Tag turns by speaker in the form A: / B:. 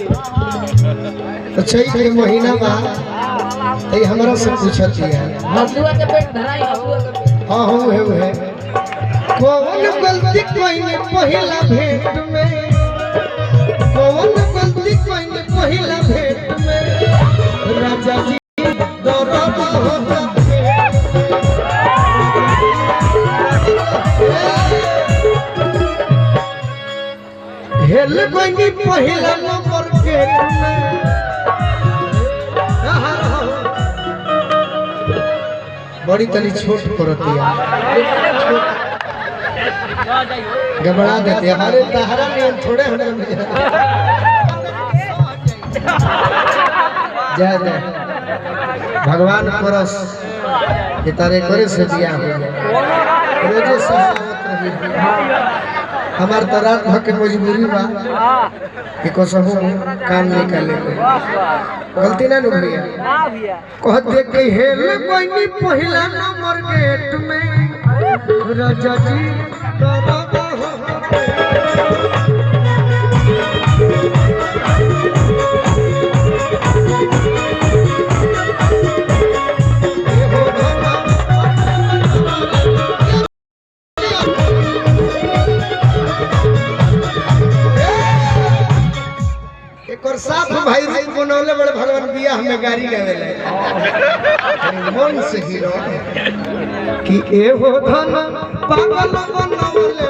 A: तो चैत के महीना बा तो हमरा से पूछत है
B: हसुआ के पेट धराई हसुआ के पेट
A: हां है कौन गलती कोई पहिला भेंट में कौन गलती कोई पहिला भेंट में राजा जी दरद होता हेल कोई पहिला नंबर गेट में बड़ी तनी छोट करतिया गबड़ा देते हमारे तहरा में थोड़े होने में जय जय भगवान परस के तारे करे से दिया हो रोजे सहावत रही हमार तो रात भर के मजबूरी बा कि कसहु काम निकाले गलती ना नु भैया कहत देख के हेल कोई पहिला नंबर गेट में राजा जी साफ भाई रूप बनौले बड़े भगवान बिया हमें गाड़ी गावेले मन से हीरो कि ए हो धन पागल बनौले